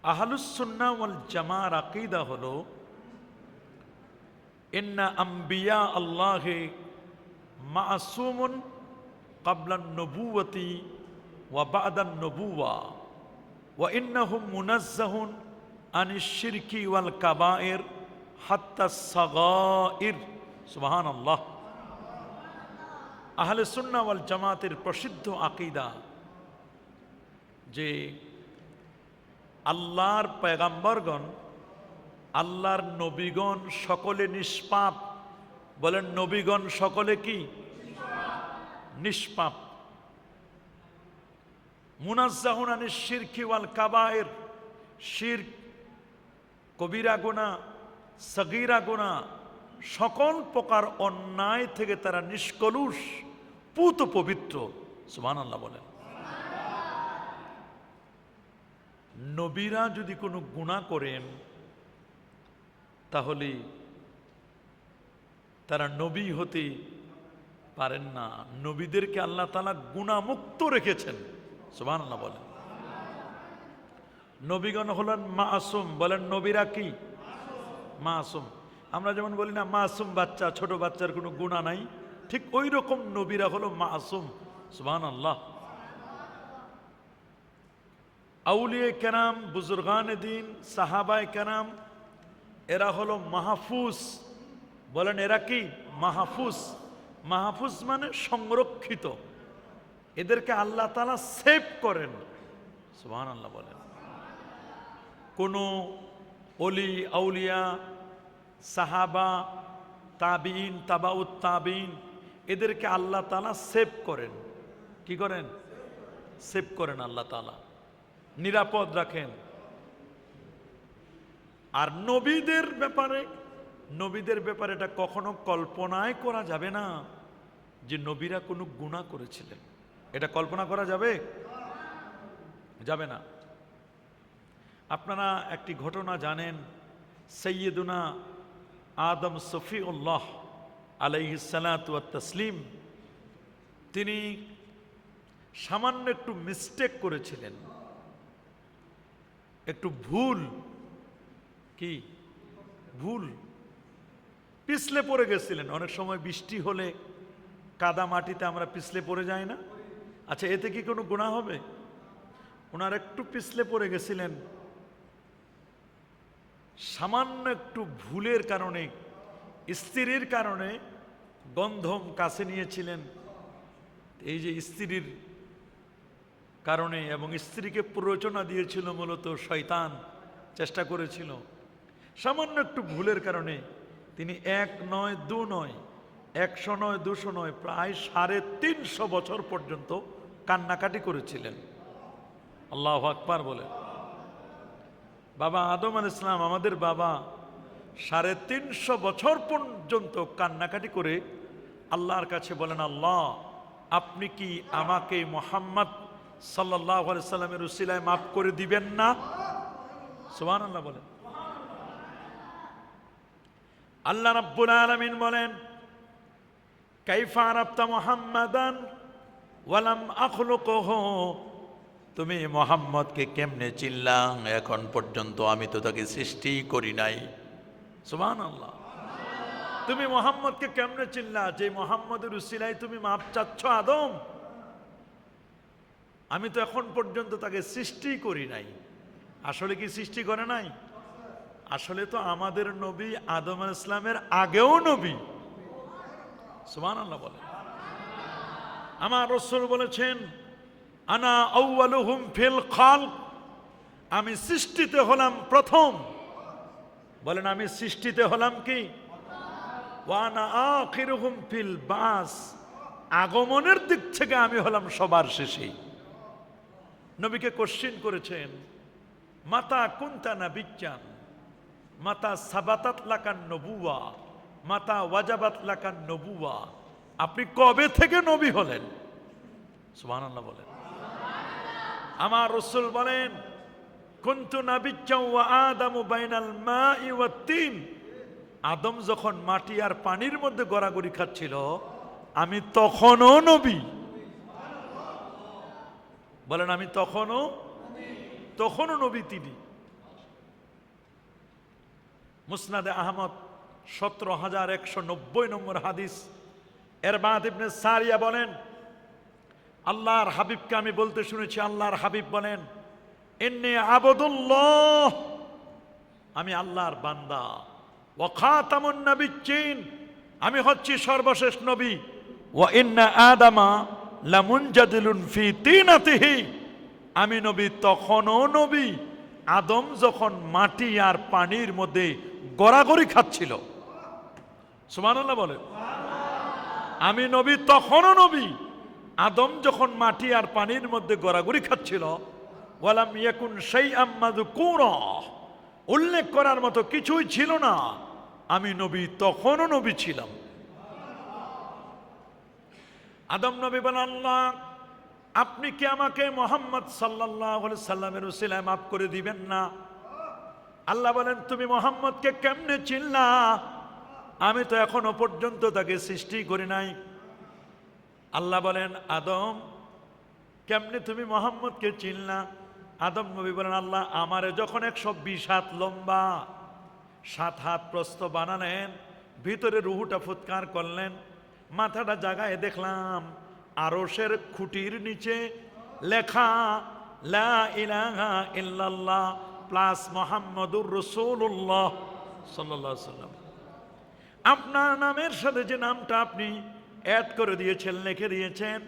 আহলুস সুন্নাহ ওয়াল জামার আকীদা হলো ইন্না আম্বিয়া আল্লাহি মাসুমুন ক্বাবলান নবুওয়াতি ওয়া বা'দান নবুওয়া ওয়া ইন্নাহুম মুনাজ্জাহুন আনিশ শিরকি ওয়াল কাবায়ের হাত্তা সাগাইর। সুবহানাল্লাহ। আহলে সুন্নাহ ওয়াল জামাতের প্রসিদ্ধ আকীদা যে আল্লাহর পয়গম্বরগণ, আল্লাহর নবীগণ সকলে নিষ্পাপ। বলেন, নবীগণ সকলে কি? নিষ্পাপ। মুনাজ্জাহুন আনিশ শিরকি ওয়াল কাবায়ের, শিরক, কবিরা গুনাহ, সগীরা গুনাহ, সকল প্রকার অন্যায় থেকে তারা নিষ্কলুষ, পুত পবিত্র। সুবহানাল্লাহ বলেন। নবীরা যদি কোনো গুনাহ করেন তাহলে তারা নবী হতে পারেন না। নবীদেরকে আল্লাহ তাআলা গুনাহমুক্ত রেখেছেন। সুবহানাল্লাহ বলেন। নবীগণ হলেন মাসুম। বলেন, নবীরা কি? মাসুম। আমরা যেমন বলি না মাসুম বাচ্চা, ছোট বাচ্চার কোনো গুনাহ নাই, ঠিক ওই রকম নবীরা হলো মাসুম। সুবহানাল্লাহ। আউলিয়া কেরাম, বুজুর্গানে দিন, সাহাবায়ে কেরাম, এরা হলো মাহফুজ। বলেন, এরা কি? মাহফুজ। মাহফুজ মানে সংরক্ষিত। এদেরকে আল্লাহ তাআলা সেভ করেন। সুবহানাল্লাহ বলেন। কোনো ওলি, আউলিয়া, সাহাবা, তাবিঈন, তাবাউত তাবিঈন, এদেরকে আল্লাহ তাআলা সেভ করেন। কি করেন? সেভ করেন আল্লাহ তাআলা, নিরাপদ রাখেন। আর নবীদের ব্যাপারে এটা কখনো কল্পনাই করা যাবে না যে নবীরা কোনো গুনাহ করেছিলেন। এটা কল্পনা করা যাবে? যাবে না। আপনারা একটি ঘটনা জানেন, সাইয়্যিদুনা আদম সফিউল্লাহ আলাইহিস সালাতু ওয়াত তাসলিম, তিনি সামান্য একটু মিস্টেক করেছিলেন, একটু ভুল, কি ভুল, পিছলে পড়ে গেছিলেন। অনেক সময় বৃষ্টি হলে কাদা মাটিতে আমরা পিছলে পড়ে যাই না? আচ্ছা, এতে কি কোনো গুনাহ হবে? ওনার একটু পিছলে পড়ে গেছিলেন, সামান্য একটু ভুলের কারণে, স্ত্রীর কারণে গন্ধম কাছে নিয়েছিলেন। এই যে স্ত্রীর কারণে, এবং স্ত্রীকে প্ররোচনা দিয়েছিল মূলত শয়তান, চেষ্টা করেছিল। সামান্য একটু ভুলের কারণে তিনি 1 নয় 2 নয়, 100 নয় 200 নয়, প্রায় 350 বছর পর্যন্ত কান্নাকাটি করেছিলেন। আল্লাহু আকবার বলে। বাবা আদম আলাইহিস সালাম, আমাদের বাবা, 350 বছর পর্যন্ত কান্নাকাটি করে আল্লাহর কাছে বলেন, আল্লাহ আপনি কি আমাকে মুহাম্মদ সাল্লাল্লাহু আলাইহি সাল্লামের উসিলায় মাফ করে দিবেন না? সুবহানাল্লাহ বলেন। আল্লাহ রাব্বুল আলামিন বলেন, কাইফা আরাফতা মুহাম্মাদান ওয়া লাম আখলুকুহু, তুমি মুহাম্মদকে কেমনে চিনলা? এখন পর্যন্ত আমি তো তাকে সৃষ্টি করি নাই। সুবহানাল্লাহ। তুমি মুহাম্মদকে কেমনে চিনলা যে মুহাম্মদের উসিলায় তুমি মাফ চাচ্ছ আদম? আমি তো এখন পর্যন্ত তাকে সৃষ্টি করি নাই। আসলে কি সৃষ্টি করে নাই? আসলে তো আমাদের নবী আদম আলাইহিস সালামের আগেও নবী। সুবহানাল্লাহ বলেন। আমার রাসূল বলেছেন, আনা আউয়ালুহুম ফিল খালক, আমি সৃষ্টিতে হলাম প্রথম। বলেন, আমি সৃষ্টিতে হলাম কি? ওয়া আনা আখিরুহুম ফিল বাস, আগমনের দিক থেকে আমি হলাম সবার শেষে। নবীকে কোশ্চেন করেছেন, মাতা কুনতা নাবিয়্যান, মাতা সাবাতাত লাকান নবুওয়া, মাতা ওয়াজাবাত লাকান নবুওয়া, আপনি কবে থেকে নবী হলেন? সুবহানাল্লাহ বলেন। আমার রাসূল বলেন, কুনতু নাবিয়্যান ওয়া আদামু বাইনাল মাই ওয়াত তিন, আদম যখন মাটি আর পানির মধ্যে গড়াগড়ি খাচ্ছিল আমি তখনও নবী। বলেন, আমি তখনও নবী তিনি। মুসনাদে আহমদ 17,190 নম্বর হাদিস। এরবাদ ইবনে সারিয়া বলেন, আল্লাহর হাবিবকে আমি বলতে শুনেছি, আল্লাহর হাবিব বলেন, ইন্নী আবদুল্লাহ, আমি আল্লাহর বান্দা, ওয়া খাতামুন নাবিয়্যিন, আমি হচ্ছি সর্বশেষ নবী, ওয়া ইন্না আদামা লামুনজাদিলুন ফি তিনাতিহি, আমি নবী তখনও নবী আদম যখন মাটি আর পানির মধ্যে গড়াগড়ি খাচ্ছিল। সুবহানাল্লাহ বলে। আমি নবী তখনও নবী আদম যখন মাটি আর পানির মধ্যে গড়াগড়ি খাচ্ছিল। ওয়ালাম ইয়াকুন শাইআম মাযকুরা, উল্লেখ করার মতো কিছুই ছিল না, আমি নবী তখনও নবী ছিলাম। আদম নবী বলেন, আল্লাহ আপনি কি আমাকে মুহাম্মদ সাল্লাল্লাহু আলাইহি সাল্লামের উসিলায় মাফ করে দিবেন না? আল্লাহ বলেন, তুমি মুহাম্মদকে কেমনে চিনলা? আমি তো এখনো পর্যন্ত তাকে সৃষ্টি করি নাই। আল্লাহ বলেন, আদম কেমনে তুমি মুহাম্মদকে চিনলা? আদম নবী বলেন, আল্লাহ আমারে যখন 120 হাত লম্বা 7 হাত প্রস্থ বানালেন, ভিতরে রুহুটা ফুৎকার করলেন, মাথাটা জাগায় দেখলাম আরশের খুঁটির নিচে লেখা লা ইলাহা ইল্লাল্লাহ প্লাস মুহাম্মাদুর রাসূলুল্লাহ সাল্লাল্লাহু আলাইহি ওয়াসাল্লাম। আপনার নামের সাথে যে নামটা আপনি অ্যাড করে দিয়েছেন, লিখে দিয়েছেন,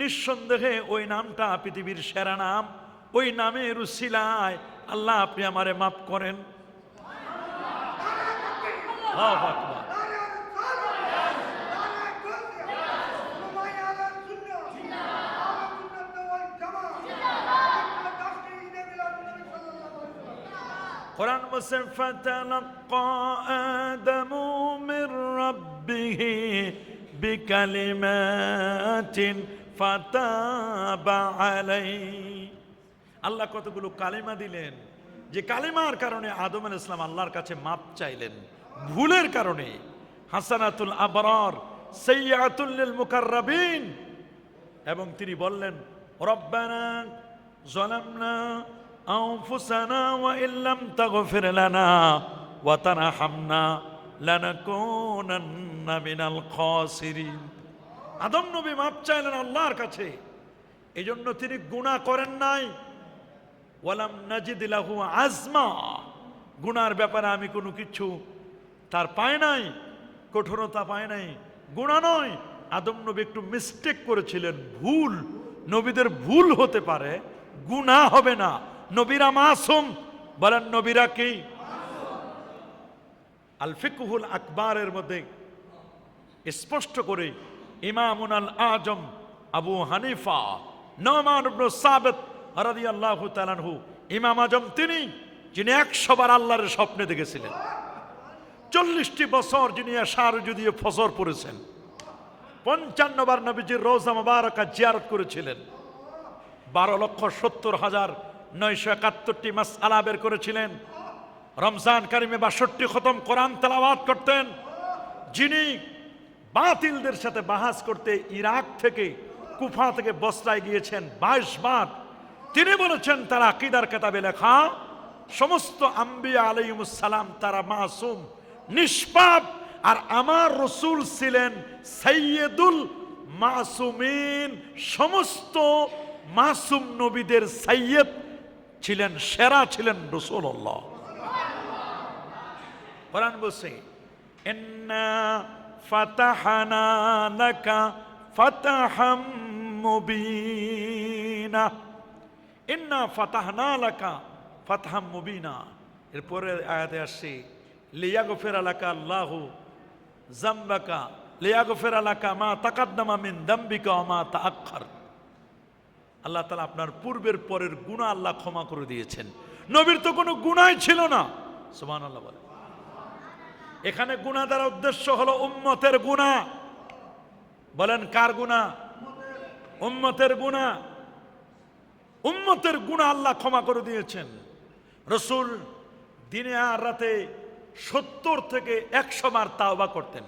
নিঃসন্দেহে ওই নামটা পৃথিবীর সেরা নাম। ওই নামের উসিলায় আল্লাহ আপনি আমারে মাফ করেন। আল্লাহু আকবার। কোরআন বলছে, ফাতালাক্কা আদামু মির রাব্বিহি বিকালিমাতিন ফাতাবা আলাইহি। আল্লাহ কতগুলো কালিমা দিলেন, যে কালিমার কারণে আদম আলাইহিস সালাম আল্লাহর কাছে মাপ চাইলেন ভুলের কারণে। হাসানাতুল আবরার সাইয়্যাতুল লিল মুকাররাবিন। এবং তিনি বললেন, রব্বানা যালামনা আনফুসানা ওয়া ইল্লাম তাগফির লানা ওয়া তারহামনা লানাকুনান্না মিনাল খাসিরিন। আদম নবী মাপ চাইলেন আল্লাহর কাছে, এজন্য তিনি গুনাহ করেন নাই। ওয়ালাম নাজিদ লাহু আজমা, গুনার ব্যাপারে আমি কোনো কিছু তার পায় নাই, কঠোরতা পায় নাই, গুনাহ নয়। আদম নবী একটু মিস্টেক করেছিলেন, ভুল, নবীদের ভুল হতে পারে, গুনাহ হবে না। নবীরা মাসুম। বলেন নবীরা কি? আল ফিকহুল আকবারের মধ্যে স্পষ্ট করে ইমামুন আল আজম আবু হানিফা নুমান ইবনে সাবিত রাদিয়াল্লাহু তাআলা আনহু, ইমাম আজম তিনি, যিনি 100 বার আল্লাহর স্বপ্নে দেখেছিলেন, 40টি বছর যিনি এশার দিয়ে ফজর পড়েছেন, 55 বার নবীজির রওজা মুবারাকা জিয়ারত করেছিলেন, 12,70,971টি মাসআলা বের করেছিলেন, রমজান কারিমে 62 খতম কোরআন তেলাওয়াত করতেন, যিনি বাতিলদের সাথে বাহাস করতে ইরাক থেকে কুফা থেকে বসরায় গিয়েছেন 22 বার। তিনি বলেছেন তারা আকীদার কিতাবে লেখা সমস্ত আম্বিয়া আলাইহিমুস সালাম তারা মাসুম, নিষ্পাপ, আর আমার রাসূল ছিলেন সাইয়্যিদুল মাসুমিন, সমস্ত মাসুম নবীদের সাইয়্যিদ ছিলেন, সেরা ছিলেন রাসূলুল্লাহ। কোরআন বলছে, ইন্না ফাতাহনা লাকা ফাতাহাম মুবিনা, ইন্না ফাতাহনা লাকা ফাতহাম মুবিনা। এরপরে আয়াতে আসছে, লিয়াগফিরা লাকা আল্লাহু যামবাকা লিয়াগফিরা লাকা মা তাকাদ্দামা মিন যামবিকা ওয়া মা তাআখার। আল্লাহ তাআলা আপনার পূর্বের পরের গুনাহ আল্লাহ ক্ষমা করে দিয়েছেন। নবীর তো কোনো গুনাহই ছিল না। সুবহানাল্লাহ বলে। এখানে গুনাহ দ্বারা উদ্দেশ্য হলো উম্মতের গুনাহ। বলেন কার গুনাহ? উম্মতের গুনাহ। উম্মতের গুনাহ আল্লাহ ক্ষমা করে দিয়েছেন। রাসূল দিনে আর রাতে 70 থেকে 100 বার তাওবা করতেন।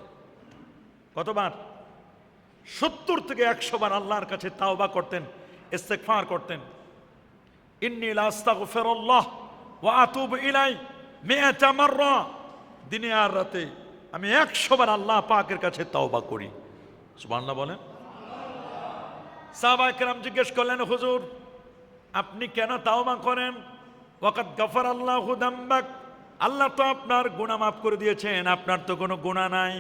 কতবার? 70 থেকে 100 বার আল্লাহর কাছে তাওবা করতেন, ইস্তেগফার করতেন। ইন্নী লা আস্তাগফিরুল্লাহ ওয়া আতুবু ইলাই 100 মাররা। দিনে আর রাতে আমি 100 বার আল্লাহ পাকের কাছে তওবা করি। সুবহানাল্লাহ বলেন। সাহাবায়ে কেরাম জিজ্ঞেস করলেন, হুজুর আপনি কেন তাওবা করেন? ওয়াকাদ গাফারাল্লাহু যামবাক, আল্লাহ তো আপনার গুনাহ মাফ করে দিয়েছেন, আপনার তো কোনো গুনাহ নাই,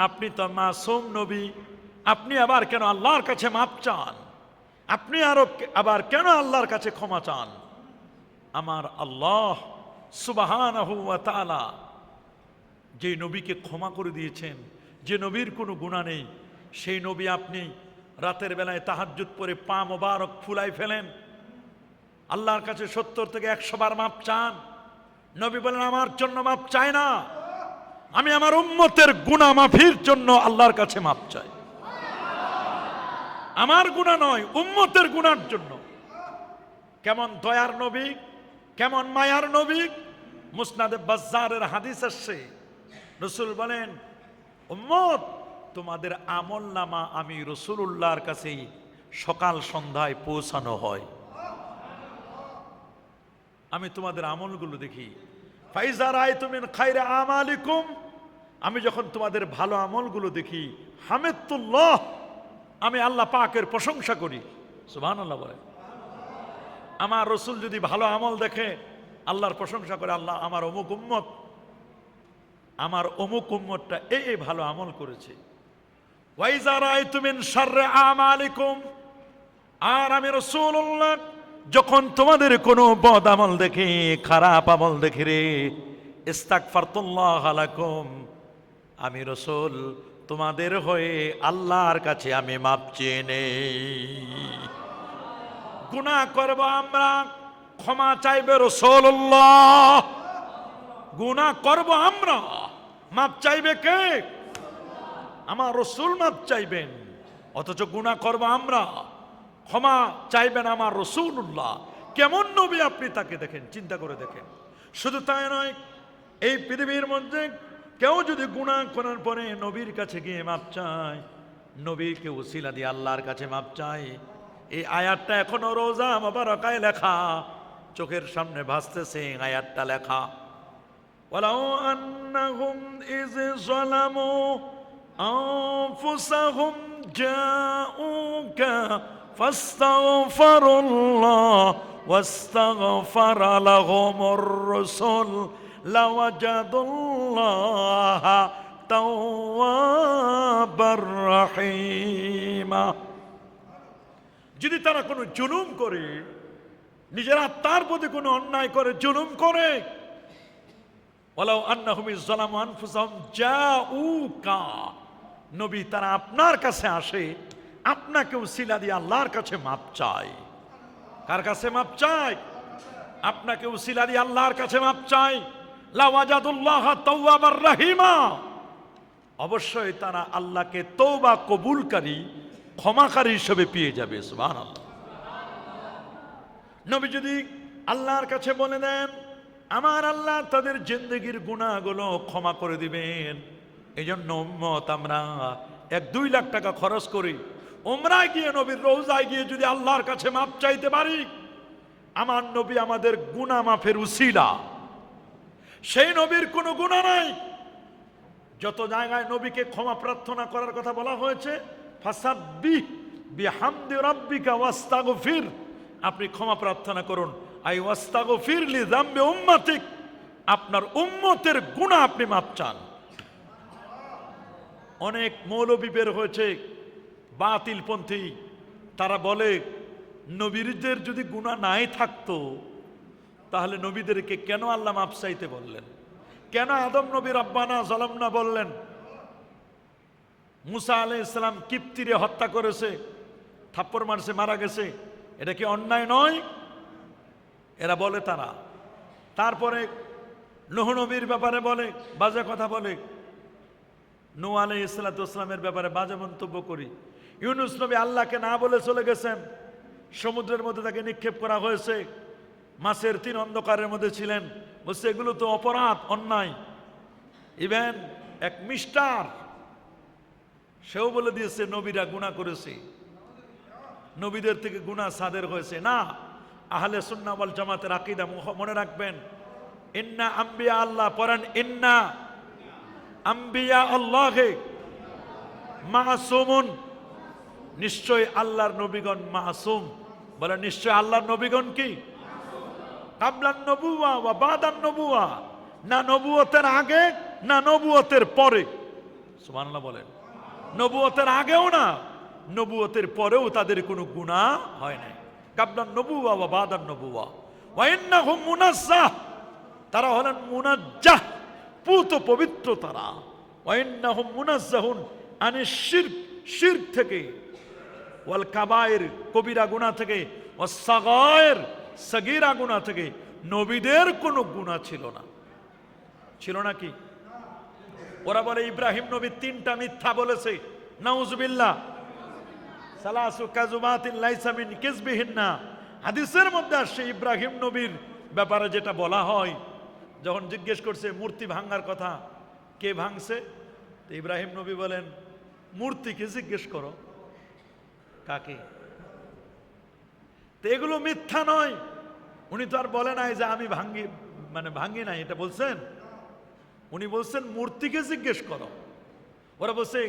আপনি তো মাসুম নবী, আপনি আবার কেন আল্লাহর কাছে মাফ চান? আপনি আবার কেন আল্লাহর কাছে ক্ষমা চান? আমার আল্লাহ সুবহানাহু ওয়া তাআলা যে নবীকে ক্ষমা করে দিয়েছেন, যে নবীর কোনো গুনাহ নেই, সেই নবী আপনি রাতের বেলায় তাহাজ্জুদ পড়ে পা মোবারক ফুলাই ফেলেন, আল্লাহর কাছে 70 থেকে 100 বার মাপ চান। নবী বলেন আমার জন্য মাপ চাই না, আমি আমার উম্মতের গুনাহ মাফির জন্য আল্লাহর কাছে মাপ চাই। আমার গুনাহ নয়, উম্মতের গুনার জন্য। কেমন দয়ার নবী, কেমন মায়ার নবী! মুসনাদে বাজ্জারের হাদিস আসছে, রাসূল বলেন উম্মত তোমাদের আমলনামা আমি রাসূলুল্লাহর কাছে সকাল সন্ধ্যায় পৌঁছানো হয়। আমি তোমাদের আমলগুলো দেখি। ফাইজা রাআইতু মিন খায়রি আমালিকুম, আমি যখন তোমাদের ভালো আমলগুলো দেখি, হামিদুল্লাহ, আমি আল্লাহ পাকের প্রশংসা করি। সুবহানাল্লাহ বলে। আমার রাসূল যদি ভালো আমল দেখে আল্লাহর প্রশংসা করে, আল্লাহ আমার অমুক উম্মতটা এই ভালো আমল করেছে। ওয়াইজা রাআইতু মিন শাররি আমালিকুম, আর আমি রাসূলুল্লাহ যখন তোমাদের কোনো বদ আমল দেখি, খারাপ আমল দেখি রে, ইস্তাগফারতুল্লাহ লাকুম, আমি রাসূল তোমাদের হয়ে আল্লাহর কাছে আমি মাপ চেয়ে নেই। গুনাহ করব আমরা, ক্ষমা চাইবে রাসূলুল্লাহ। গুনাহ করব আমরা, মাপ চাইবে কে? আমার রাসূল মাপ চাইবেন। অথচ গুনাহ করব আমরা, ক্ষমা চাইবেন আমার রাসূলুল্লাহ। কেমন নবী আপনি তাকে দেখেন, চিন্তা করে দেখেন। শুধু তাই নয়, এই পৃথিবীর মধ্যে কেউ যদি গুনাহ করার পরে নবীর কাছে গিয়ে মাপ চায়, নবীকে ওসিলা দিয়ে আল্লাহর কাছে মাপ চায়, এই আয়াতটা এখনো রোজা মুবারাকায় লেখা, চোখের সামনে ভাসতেছে আয়াতটা লেখা। ওয়ালাউ আন্নাহুম ইয যালামু আনফুসাহুম জাউকা ফাস্তাগফিরুল্লাহ ওয়াস্তাগফারা লাহুমুর রাসূল লাওয়াজাদুল্লাহা তাওয়াবার রহিমা। যদি তারা কোনো জুলুম করে, নিজের আত্মার প্রতি কোনো অন্যায় করে, জুলুম করে, ওয়ালাউ আন্নাহুম ইয যালামু আনফুসাহুম জাউকা, নবী তারা আপনার কাছে আসে, আপনাকে উসিলা দিয়ে আল্লাহর কাছে মাপ চায়। কার কাছে মাপ চায়? আপনাকে উসিলা দিয়ে আল্লাহর কাছে মাপ চায়। লাওয়াজাদুল্লাহা তাওয়াবার রহিমা, অবশ্যই তারা আল্লাহকে তওবা কবুলকারী, ক্ষমাকারী হিসেবে পেয়ে যাবে। সুবহানাল্লাহ। নবী যদি আল্লাহর কাছে বলে দেন, আমার আল্লাহ তাদের জিন্দেগির গুনাহগুলো ক্ষমা করে দিবেন, এই জন্য উম্মত আমরা 1-2 লাখ টাকা খরচ করি, উমরায় গিয়ে নবীর রওজায় গিয়ে যদি আল্লাহর কাছে মাপ চাইতে পারি, আমার নবী আমাদের গুনাহ মাফের উসিলা। সেই নবীর কোনো গুনাহ নাই। যত জায়গায় নবীকে ক্ষমা প্রার্থনা করার কথা বলা হয়েছে, ফাসাব্বিহ বিহামদি রাব্বিকা ওয়াস্তাগফির, আপনি ক্ষমা প্রার্থনা করুন। আই ওয়াস্তাগফির লিযামবি উম্মাতিক, আপনার উম্মতের গুনাহ আপনি মাপ চান। অনেক মৌলবী বের হয়েছে বাতিলপন্থী, তারা বলে নবীদের যদি গুনাহ নাই থাকতো তাহলে নবীদেরকে কেন আল্লাহ মাপ চাইতে বললেন? কেন আদম নবী রব্বানা যালামনা বললেন? মুসা আলাইহিস সালাম কিপ্তিরে হত্যা করেছে, থাপ্পড় মারছে, মারা গেছে, এটা কি অন্যায় নয়? এরা বলে তারা। তারপরে নূহ নবীর ব্যাপারে বলে, বাজে কথা বলে, নূহ আলাইহিস সালামের ব্যাপারে বাজে মন্তব্য করি। ইউনুস নবী আল্লাহকে না বলে চলে গেছেন, সমুদ্রের মধ্যে তাকে নিক্ষেপ করা হয়েছে, মাছের 3 অন্ধকারের মধ্যে ছিলেন, বলছে এগুলো তো অপরাধ, অন্যায়। ইভেন এক মিস্টার সেও বলে দিয়েছে নবীরা গুনাহ করেছে, নবীদের থেকে গুনাহ সাদের হয়েছে। না, আহলে সুন্নাহ ওয়াল জামাতের আকীদা মনে রাখবেন, ইন্না আম্বিয়া আল্লাহ পড়েন, ইন্না আম্বিয়া আল্লাহে মাসুমুন, নিশ্চয় আল্লাহর নবীগণ মাসুম। বলে নিশ্চয় আল্লাহর নবীগণ কি কাবলান নবুয়া ওয়া বাদান নবুয়া, না নবুয়তের আগে না নবুয়তের পরে। সুবহানাল্লাহ বলেন। নবুয়তের আগেও না নবুয়তের পরেও তাদের কোনো গুনাহ হয় নাই। কাবলান নবুয়া ওয়া বাদান নবুয়া ওয়া ইন্নাহুম মুনাজ্জাহ, তারা হলেন মুনাজ্জাহ, পুত পবিত্র তারা। ওয়া ইন্নাহুম মুনাজ্জাহুন আনিশ শিরক, শিরক থেকে, ওয়াল কাবায়ের কবিরা গুনাহ থেকে, ওয়াস সাগায়ের সগীরা গুনাহ থেকে। নবীদের কোনো গুনাহ ছিল না। ছিল নাকি? ওরা বলে ইব্রাহিম নবী 3টা মিথ্যা বলেছে, নাউজুবিল্লাহ। সালাসু কাযুবাতিন লাইসা মিন কিযবিহিন্না, হাদিসের মধ্যে আসছে ইব্রাহিম নবীর ব্যাপারে যেটা বলা হয়, যখন জিজ্ঞেস করছে মূর্তি ভাঙার কথা, কে ভাঙছে? তো ইব্রাহিম নবী বলেন মূর্তিকে জিজ্ঞেস করো। কাকে? তো এগুলো মিথ্যা নয়। উনি তো আর বলে নাই যে আমি ভাঙ্গি নাই, এটা বলছেন। উনি বলছেন মূর্তিকে জিজ্ঞেস করো। ওরা বলছে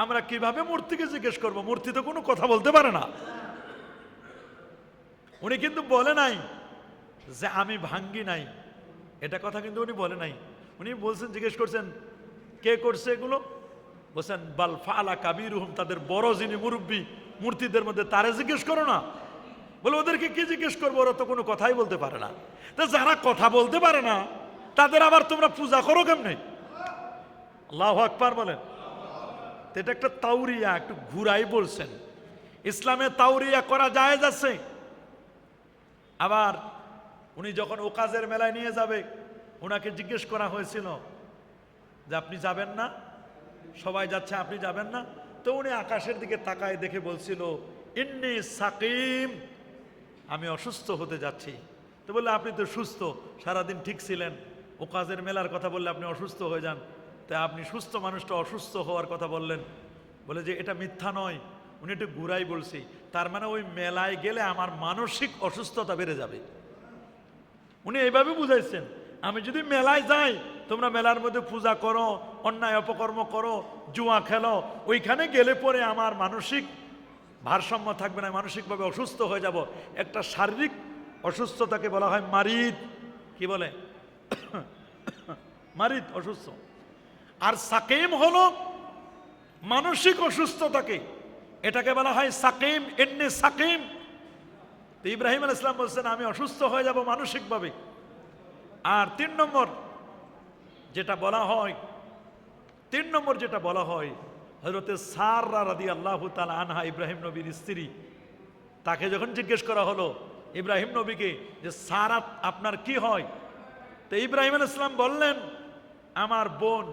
আমরা কিভাবে মূর্তিকে জিজ্ঞেস করব, মূর্তি তো কোনো কথা বলতে পারে না। উনি কিন্তু বলে নাই যে আমি ভাঙ্গি নাই, এটা কথা কিন্তু উনি বলে নাই। উনি বলছেন, জিজ্ঞেস করছেন কে করছে এগুলো? বলছেন বাল ফালা কাবিরুহুম, তাদের বড় যিনি মুরব্বী মূর্তিদের মধ্যে, তারে জিজ্ঞেস করো না। বলে ওদেরকে কি জিজ্ঞেস করবো, ওরা তো কোনো কথাই বলতে পারে না। তো যারা কথা বলতে পারে না তাদের আবার তোমরা পূজা করো কেমনে? আল্লাহু আকবার বলেন। এটা একটা তাওরিয়া, একটু ঘুরাই বলছেন। ইসলামে তাওরিয়া করা জায়েজ আছে। আবার উনি যখন ওকাজের মেলায় নিয়ে যাবে, ওনাকে জিজ্ঞেস করা হয়েছিল যে আপনি যাবেন না, সবাই যাচ্ছে আপনি যাবেন না? তো উনি আকাশের দিকে তাকায় দেখে বলছিল ইন্নী সাকিম, আমি অসুস্থ হতে যাচ্ছি। তো বললে আপনি তো সুস্থ, সারাদিন ঠিক ছিলেন, ওকাজের মেলার কথা বললে আপনি অসুস্থ হয়ে যান, তাই আপনি সুস্থ মানুষটা অসুস্থ হওয়ার কথা বললেন। বলে যে এটা মিথ্যা নয়, উনি একটু ঘুরাই বলছি, তার মানে ওই মেলায় গেলে আমার মানসিক অসুস্থতা বেড়ে যাবে। উনি এইভাবে বুঝাইছেন, আমি যদি মেলায় যাই, তোমরা মেলার মধ্যে পূজা করো, অন্যায় অপকর্ম করো, জুয়া খেলো, ওইখানে গেলে পরে আমার মানসিক ভারসাম্য থাকবে না, মানসিকভাবে অসুস্থ হয়ে যাব। একটা শারীরিক অসুস্থতাকে বলা হয় মারিদ। কি বলে? মারিদ, অসুস্থ। আর সাকিম হলো মানসিক অসুস্থতাকে, এটাকে বলা হয় সাকিম, ইন্নী সাকিম। তো ইব্রাহিম আলাইহিস সালাম বলছেন আমি অসুস্থ হয়ে যাব মানসিকভাবে। আর 3 নম্বর যেটা বলা হয়, হযরতে সারা রাদিয়াল্লাহু তাআলা আনহা, ইব্রাহিম নবীর স্ত্রী, তাকে যখন জিজ্ঞেস করা হলো ইব্রাহিম নবীকে যে সারা আপনার কি হয়, তো ইব্রাহিম আলাইহিস সালাম বললেন আমার বোন।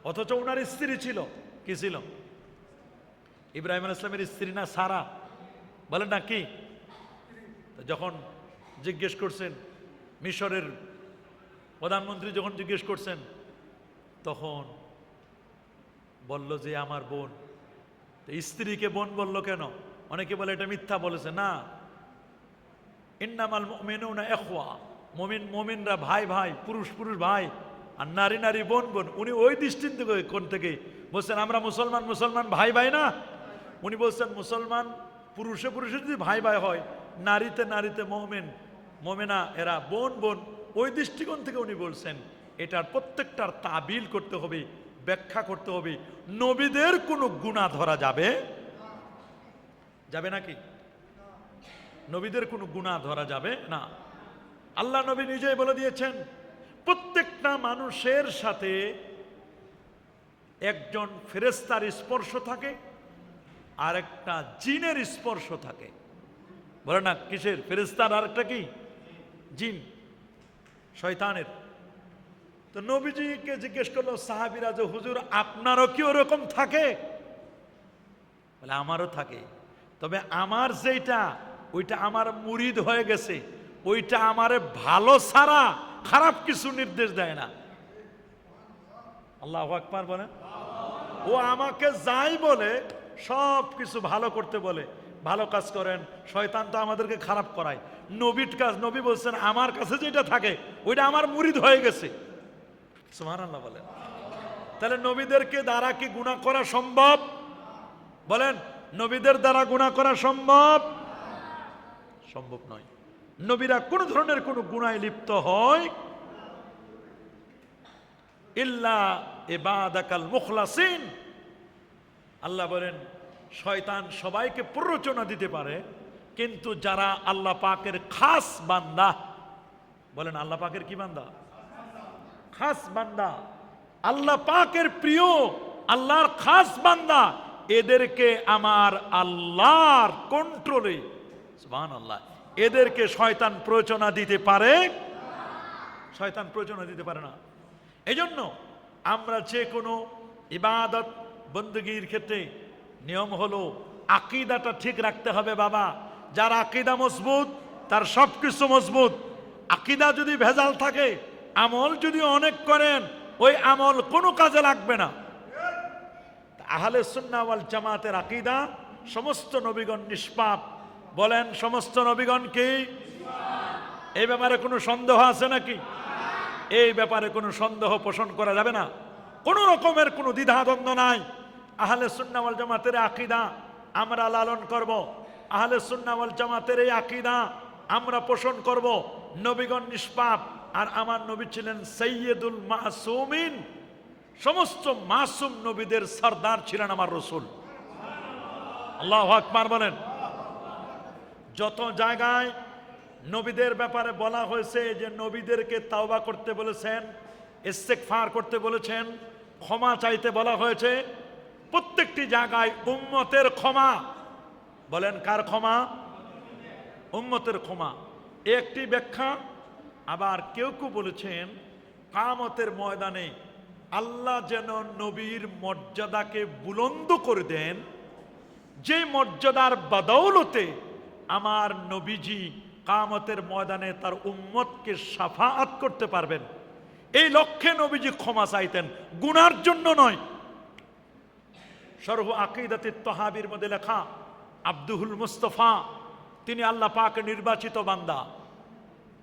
অথচ ওনার স্ত্রী ছিল, কি ছিল? ইব্রাহিম আলাইহিস সালামের স্ত্রী না সারা? বলেন না কি? যখন জিজ্ঞেস করছেন, মিশরের প্রধানমন্ত্রী যখন জিজ্ঞেস করছেন, তখন বলল যে আমার বোন। স্ত্রীকে বোন বলল কেন? অনেকে বলে এটা মিথ্যা বলেছে। না, ইন্নামাল মুমিনুনা ইখওয়া, মুমিনরা ভাই ভাই, পুরুষ পুরুষ ভাই, আর নারী নারী বোন বোন। উনি ওই দৃষ্টিতে কোন থেকে বলছেন আমরা মুসলমান ভাই ভাই না? উনি বলছেন মুসলমান পুরুষে পুরুষে যদি ভাই ভাই হয়, নারীতে নারীতে মোমেনা এরা বোন বোন, ওই দৃষ্টিকোণ থেকে উনি বলছেন। এটার প্রত্যেকটার তাবিল করতে হবে, ব্যাখ্যা করতে হবে। নবীদের কোনো গুনাহ ধরা যাবে নাকি? নবীদের কোনো গুনাহ ধরা যাবে না। আল্লাহ নবী নিজেই বলে দিয়েছেন প্রত্যেকটা মানুষের সাথে একজন ফেরেশতার স্পর্শ থাকে আর একটা জিনের স্পর্শ থাকে। বলে না কিসের? ফেরেশতার, আর একটা কি? জিন, শয়তানের। তো নবীজিকে জিজ্ঞেস করলো সাহাবীরা যে হুজুর আপনারও কি ওরকম থাকে? বলে আমারও থাকে, তবে আমার যেটা ওইটা আমার মুরিদ হয়ে গেছে, ওইটা আমারে ভালো ছাড়া খারাপ কিছু নির্দেশ দেয় না। আল্লাহু আকবার বলেন। ও আমাকে যাই বলে সব কিছু ভালো করতে বলে, ভালো কাজ করেন। শয়তান তো আমাদেরকে খারাপ করায়। নবী বলছেন আমার কাছে যেটা থাকে ওইটা আমার মুরিদ হয়ে গেছে। সুবহানাল্লাহ বলেন। তাহলে নবীদেরকে দ্বারা কি গুনাহ করা সম্ভব? বলেন, নবীদের দ্বারা গুনাহ করা সম্ভব? সম্ভব নয়। নবীরা কোন ধরনের কোন গুনাহে লিপ্ত হয় ইল্লা ইবাদাকাল মুখলাসিন। আল্লাহ বলেন শয়তান সবাইকে প্ররোচনা দিতে পারে, কিন্তু যারা আল্লাহ পাকের খাস বান্দা, বলেন আল্লাহ পাকের কি বান্দা? খাস বান্দা, আল্লাহ পাকের প্রিয়, আল্লাহর খাস বান্দা, এদেরকে আমার আল্লাহর কন্ট্রোলে, সুবহানাল্লাহ, এদেরকে শয়তান প্ররোচনা দিতে পারে? শয়তান প্ররোচনা দিতে পারে না। এজন্য আমরা যে কোনো ইবাদত বندگির ক্ষেত্রে নিয়ম হলো আকীদাটা ঠিক রাখতে হবে বাবা। যার আকীদা মজবুত তার সবকিছু মজবুত। আকীদা যদি ভেজাল থাকে, আমল যদি অনেক করেন, ওই আমল কোনো কাজে লাগবে না। আহলে সুন্নাহ ওয়াল জামাতের আকীদা সমস্ত নবীগণ নিষ্পাপ। বলেন সমস্ত নবীগণ কি? এই ব্যাপারে কোনো সন্দেহ আছে নাকি? এই ব্যাপারে কোনো সন্দেহ পোষণ করা যাবে না, কোনো রকমের কোনো দ্বিধাদ্বন্দ্ব নাই। আহলে সুন্নাহ ওয়াল জামাতের আকীদা আমরা লালন করব। আহলে সুন্নাহ ওয়াল জামাতের এই আকীদা আমরা পোষণ করব। নবীগণ নিষ্পাপ, আর আমার নবী ছিলেন সাইয়্যিদুল মাসুমিন। সমস্ত মাসুম নবীদের সরদার ছিলেন আমার রাসূল। আল্লাহু আকবার বলেন। যত জায়গায় নবীদের ব্যাপারে বলা হয়েছে যে নবীদেরকে তাওবা করতে বলেছেন, ইস্তেগফার করতে বলেছেন, ক্ষমা চাইতে বলা হয়েছে, প্রত্যেকটি জায়গায় উম্মতের ক্ষমা। বলেন কার ক্ষমা? উম্মতের ক্ষমা। একটি ব্যাখ্যা। আবার কেউ কেউ বলেছেন কিয়ামতের ময়দানে আল্লাহ যেন নবীর মর্যাদাকে বুলন্দ করে দেন, যে মর্যাদার বদৌলতে আমার নবীজি কিয়ামতের ময়দানে তার উম্মতকে শাফাআত করতে পারবেন। এই লক্ষ্যে নবীজি ক্ষমা চাইতেন, গুনার জন্য নয়। শরহ আকীদাতে তাহাবীর মধ্যে লেখা আব্দুল মুস্তাফা, তিনি আল্লাহ পাকের নির্বাচিত বান্দা।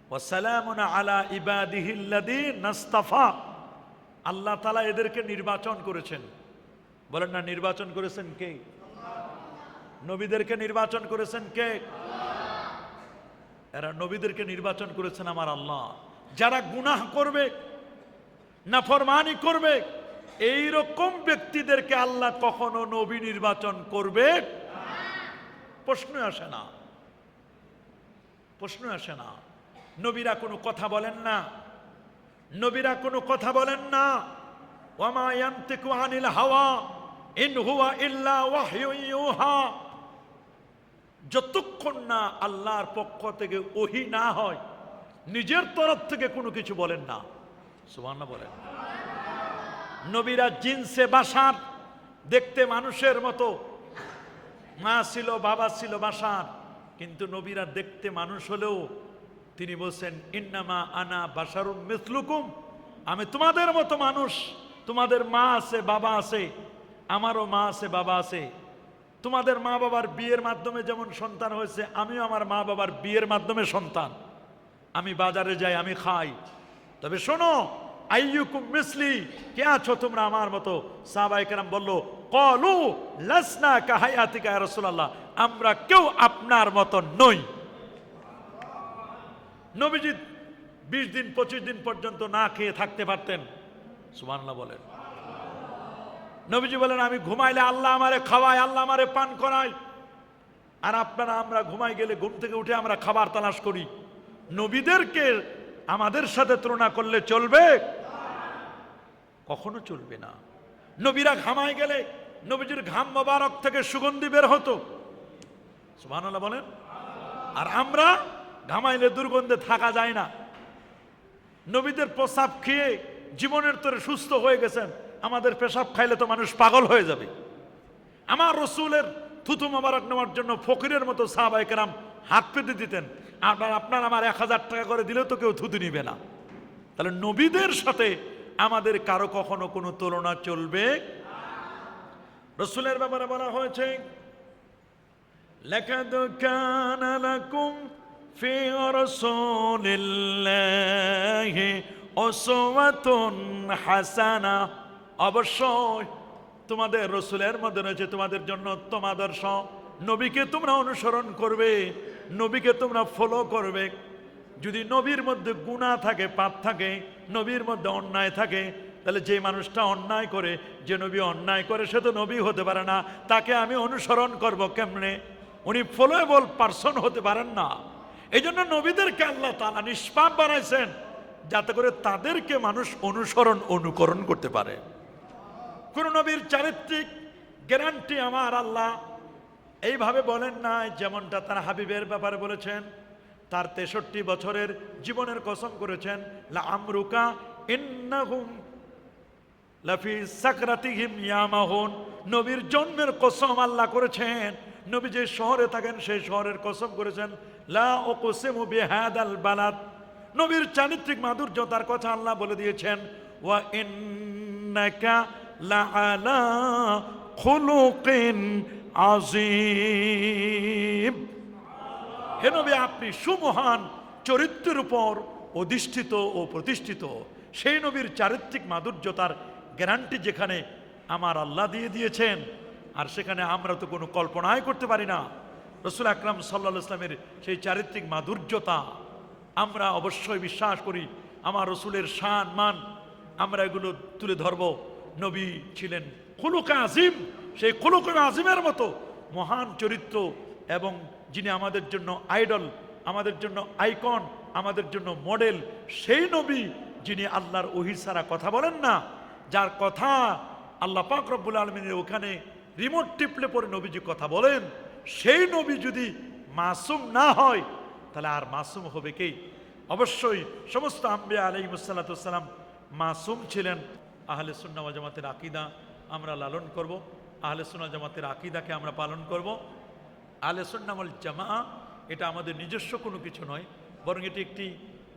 ওয়া সালামুন আলা ইবাদিহিল্লাযীনা ইসতাফা। আল্লাহ তাআলা এদেরকে নির্বাচন করেছেন। বলেন না, নির্বাচন করেছেন কে? নবীদেরকে নির্বাচন করেছেন কে? এরা নবীদেরকে নির্বাচন করেছেন আমার আল্লাহ। যারা গুনাহ করবে, নাফরমানি করবে, এই রকম ব্যক্তিদেরকে আল্লাহ কখনো নবী নির্বাচন করবে? প্রশ্ন আসে না, প্রশ্ন আসে না। নবীরা কোনো কথা বলেন না, নবীরা কোনো কথা বলেন না। ওয়ামা ইয়ানতিকু আনিল হাওয়া ইন হুয়া ইল্লা ওয়াহয়ু ইউহা। যতক্ষণ না আল্লাহর পক্ষ থেকে ওহী না হয়, নিজের তরফ থেকে কোনো কিছু বলেন না। সুবহানাল্লাহ বলেন। নবীরা জিনসে বাশার, দেখতে মানুষের মতো, মা ছিল বাবা ছিল বাশার, কিন্তু নবীরা দেখতে মানুষ হলেও তিনি বলছেন ইন্নামা আনা বাশারুম মিসলুকুম, আমি তোমাদের মতো মানুষ। তোমাদের মা আছে বাবা আছে, আমারও মা আছে বাবা আছে। তোমাদের মা বাবার বিয়ের মাধ্যমে যেমন সন্তান হয়েছে, আমিও আমার মা বাবার বিয়ের মাধ্যমে সন্তান। আমি বাজারে যাই, আমি খাই। তবে শোনো, আইয়ুকুম মিসলি, কে আছো তোমরা আমার মতো? সাহাবায়ে কেরাম বলল ক্বালু লাসনা কাহায়াতিকা ইয়া রাসূলুল্লাহ, আমরা কেউ আপনার মতো নই। নবীজি 20 দিন 25 দিন পর্যন্ত না খেয়ে থাকতে পারতেন। সুবহানাল্লাহ বলেন। নবীজি বলেন আমি ঘুমাইলে আল্লাহ আমারে খাওয়ায়, আল্লাহ আমারে পান করায়। আর আপনারা আমরা ঘুমাই গেলে ঘুম থেকে উঠে আমরা খাবার তালাশ করি। নবীদেরকে আমাদের সাথে তুলনা করলে চলবে? কখনো চলবে না। নবীরা ঘামায় গেলে নবীজির ঘাম মোবারক থেকে সুগন্ধি বের হতো। সুবহানাল্লাহ বলেন। আর আমরা ঘামাইলে দুর্গন্ধে থাকা যায় না। নবীদের প্রসাব খেয়ে জীবনের তরে সুস্থ হয়ে গেছেন, আমাদের পেশাব খাইলে তো মানুষ পাগল হয়ে যাবে। আমার রসুলের থুতু মোবারক নেওয়ার জন্য ফকিরের মতো সাহাবায়ে কেরাম হাত পেতে দিতেন। আপনার আমার 1000 টাকা করে দিলেও তো কেউ থুতু নিবে না। তাহলে নবীদের সাথে আমাদের কারো কখনো কোনো তুলনা চলবে? রসুলের ব্যাপারে বলা হয়েছে লাকাদ কানা লাকুম ফি রাসূলিল্লাহি উসওয়াতুন হাসানাহ। অবশ্যই তোমাদের রসুলের মধ্যে রয়েছে তোমাদের জন্য উত্তম আদর্শ। নবীকে তোমরা অনুসরণ করবে, নবীকে তোমরা ফলো করবে। যদি নবীর মধ্যে গুনাহ থাকে, পাপ থাকে, নবীর মধ্যে অন্যায় থাকে, তাহলে যে মানুষটা অন্যায় করে, যে নবী অন্যায় করে, সে তো নবী হতে পারে না। তাকে আমি অনুসরণ করব কেমনে? উনি ফলোয়েবল পারসন হতে পারেন না। এই জন্য নবীদেরকে আল্লাহ তাআলা নিষ্পাপ বানাইছেন, যাতে করে তাদেরকে মানুষ অনুকরণ করতে পারে। কোন নবীর চারিত্রিক গ্যারান্টি আমার আল্লাহ এইভাবে বলেন নাই, যেমনটা তার হাবিবের ব্যাপারে বলেছেন। তার 63 বছরের জীবনের কসম করেছেন, লা আমরুকা ইন্নাহুম লাফি সাকরাতিহিম ইয়ামাহুন। নবীর জন্মের কসম আল্লাহ করেছেন। নবী যে শহরে থাকেন সেই শহরের কসম করেছেন, লা উকসিমু বিহাদাল বালাদ। নবীর চারিত্রিক মাধুর্যতার কথা আল্লাহ বলে দিয়েছেন, ওয়া ইন্নাকা লাআলা খুলুকিন আযীম। হে নবী, আপনি সুমহান চরিত্রের উপর অধিষ্ঠিত ও প্রতিষ্ঠিত। সেই নবীর চারিত্রিক মাধুর্যতার গ্যারান্টি যেখানে আমার আল্লাহ দিয়ে দিয়েছেন, আর সেখানে আমরা তো কোনো কল্পনাই করতে পারি না। রাসূল আকরাম সাল্লাল্লাহু আলাইহি ওয়াসাল্লামের সেই চারিত্রিক মাধুর্যতা আমরা অবশ্যই বিশ্বাস করি। আমার রসুলের শান মান আমরা এগুলো তুলে ধরব। নবী ছিলেন খুলুকে আজিম, সেই খুলুকে আজিমের মতো মহান চরিত্র, এবং যিনি আমাদের জন্য আইডল, আমাদের জন্য আইকন, আমাদের জন্য মডেল, সেই নবী যিনি আল্লাহর ওহী ছাড়া কথা বলেন না, যার কথা আল্লাহ পাক রব্বুল আলামিনের ওখানে রিমোট টিপলে পরে নবীজি কথা বলেন, সেই নবী যদি মাসুম না হয় তাহলে আর মাসুম হবে কে? অবশ্যই সমস্ত আম্বিয়া আলাইহিমুসসালাতু ওয়াসসালাম মাসুম ছিলেন। আহলে সুন্নাহ ওয়াল জামাতের আকীদা আমরা লালন করব, আহলে সুন্নাহ জামাতের আকীদাকে আমরা পালন করব। আহলে সুন্নাহ ওয়াল জামাআ এটা আমাদের নিজস্ব কোনো কিছু নয়, বরং এটি একটি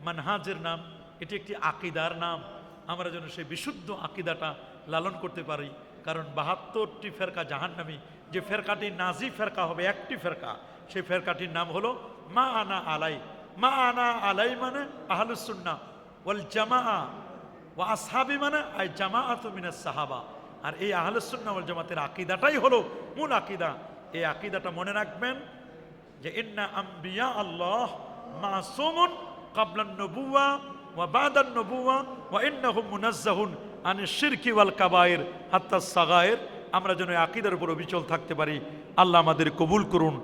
মানহাজের নাম, এটি একটি আকীদার নাম। আমরা যেন সেই বিশুদ্ধ আকীদাটা লালন করতে পারি। কারণ 72টি ফেরকা জাহান্নামী, যে ফেরকাটি নাজি ফেরকা হবে, একটি ফেরকা, সেই ফেরকাটির নাম হলো মা আনা আলাই। মা আনা আলাই মানে আহলুস সুন্নাহ ওয়াল জামাআ, ওয়া আসহাবি মানে আই জামাআতু মিনাস সাহাবা। আর এই আহলুস সুন্নাহ ওয়াল জামাতের আকীদাটাই হলো মূল আকীদা। এই আকীদাটা মনে রাখবেন যে ইন্না আম্বিয়া আল্লাহ মাসুমুন ক্বাবলান নবুওয়া ওয়া বাদান নবুওয়া ওয়া ইন্নাহুম মুনাজ্জাহুন আনিশ শিরকি ওয়াল কাবায়ের হাত্তা সাগায়ের। আমরা যেন এই আকীদার উপর অবিচল থাকতে পারি। আল্লাহ আমাদের কবুল করুন।